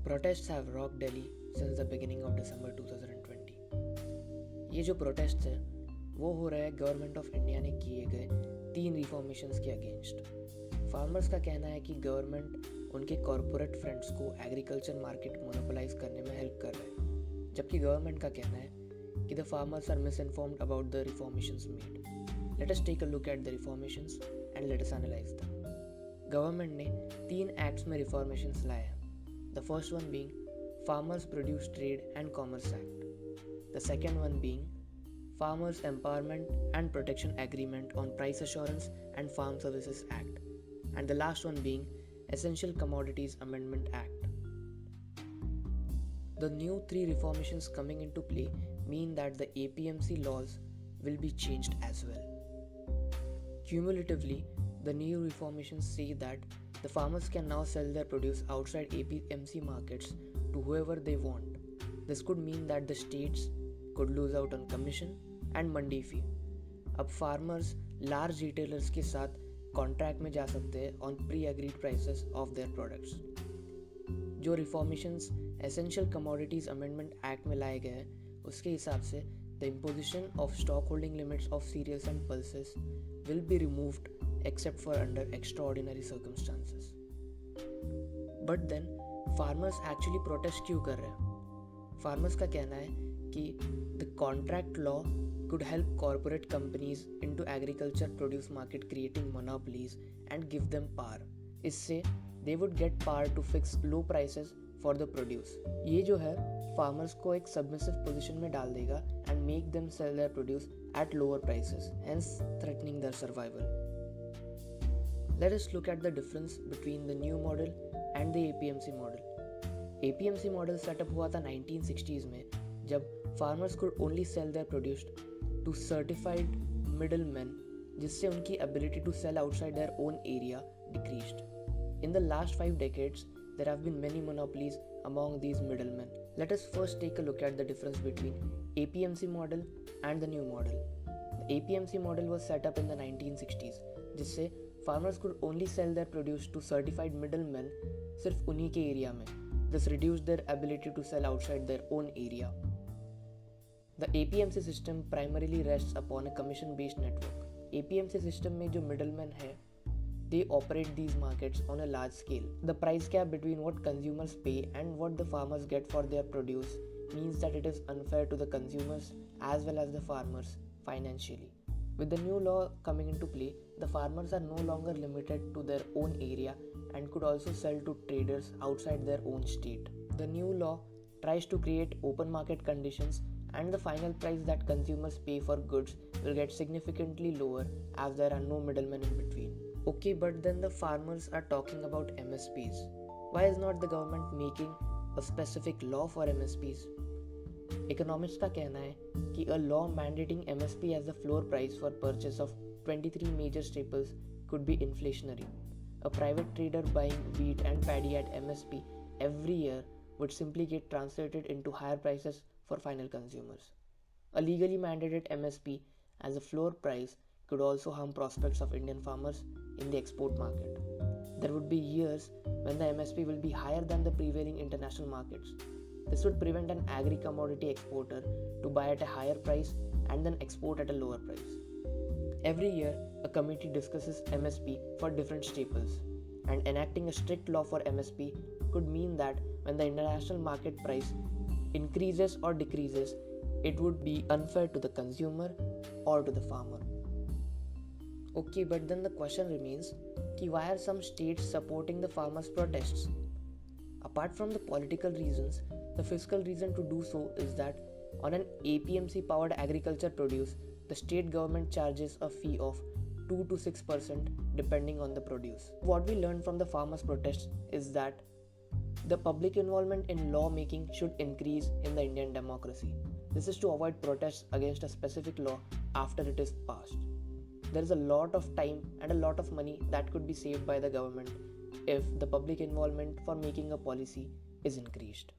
Protests have rocked Delhi since the beginning of December 2020. ये जो protest है वो हो रहा है गवर्नमेंट ऑफ इंडिया ने किए गए 3 रिफॉर्मेशंस के अगेंस्ट। फार्मर्स का कहना है कि गवर्नमेंट उनके कॉरपोरेट फ्रेंड्स को एग्रीकल्चर मार्केट मोनोपोलाइज करने में हेल्प कर रहा है, जबकि गवर्नमेंट का कहना है कि the farmers are misinformed about the reformations made. Let us take a look at the reformations and let us analyse them. Government ने 3 एक्ट्स में रिफॉर्मेशंस लाए हैं। The first one being Farmers Produce Trade and Commerce Act. The second one being Farmers Empowerment and Protection Agreement on Price Assurance and Farm Services Act. And the last one being Essential Commodities Amendment Act. The new 3 reformations coming into play mean that the APMC laws will be changed as well. Cumulatively, the new reformations say that the farmers can now sell their produce outside APMC markets to whoever they want. This could mean that the states could lose out on commission and mandi fee. अब farmers large retailers के साथ contract में जा सकते हैं on pre-agreed prices of their products. जो रिफॉर्मेशंस essential commodities amendment act में लाए गए हैं उसके हिसाब से the imposition of stock holding limits of cereals and pulses will be removed except for under extraordinary circumstances. But then farmers actually protest क्यों कर रहे हैं? Farmers का कहना है कि the contract law could help corporate companies into agriculture produce market creating monopolies and give them power. इससे they would get power to fix low prices for the produce. ये जो है farmers को एक submissive position में डाल देगा and make them sell their produce at lower prices, hence threatening their survival. Let us look at the difference between the new model and the APMC model. APMC model setup हुआ था 1960s में जब farmers could only sell their produce to certified middlemen, जिससे उनकी ability to sell outside their own area decreased. In the last 5 decades, there have been many monopolies among these middlemen. Let us first take a look at the difference between APMC model and the new model. The APMC model was set up in the 1960s, जिससे farmers could only sell their produce to certified middlemen सिर्फ उन्हीं के area में. This reduced their ability to sell outside their own area. The APMC system primarily rests upon a commission-based network. APMC system में जो middlemen है, they operate these markets on a large scale. The price gap between what consumers pay and what the farmers get for their produce means that it is unfair to the consumers as well as the farmers financially. With the new law coming into play, the farmers are no longer limited to their own area and could also sell to traders outside their own state. The new law tries to create open market conditions, and the final price that consumers pay for goods will get significantly lower as there are no middlemen in between. Okay, but then the farmers are talking about MSPs. Why is not the government making a specific law for MSPs? Economists का कहना है कि a law mandating MSP as the floor price for purchase of 23 major staples could be inflationary. A private trader buying wheat and paddy at MSP every year would simply get translated into higher prices for final consumers. A legally mandated MSP as a floor price could also harm prospects of Indian farmers in the export market. There would be years when the MSP will be higher than the prevailing international markets. This would prevent an agri-commodity exporter to buy at a higher price and then export at a lower price. Every year, a committee discusses MSP for different staples, and enacting a strict law for MSP could mean that when the international market price increases or decreases, it would be unfair to the consumer or to the farmer. Okay, but then the question remains, why are some states supporting the farmers' protests? Apart from the political reasons, the fiscal reason to do so is that on an APMC powered agriculture produce, the state government charges a fee of 2 to 6% depending on the produce. What we learned from the farmers' protests is that the public involvement in law making should increase in the Indian democracy. This is to avoid protests against a specific law after it is passed. There is a lot of time and a lot of money that could be saved by the government if the public involvement for making a policy is increased.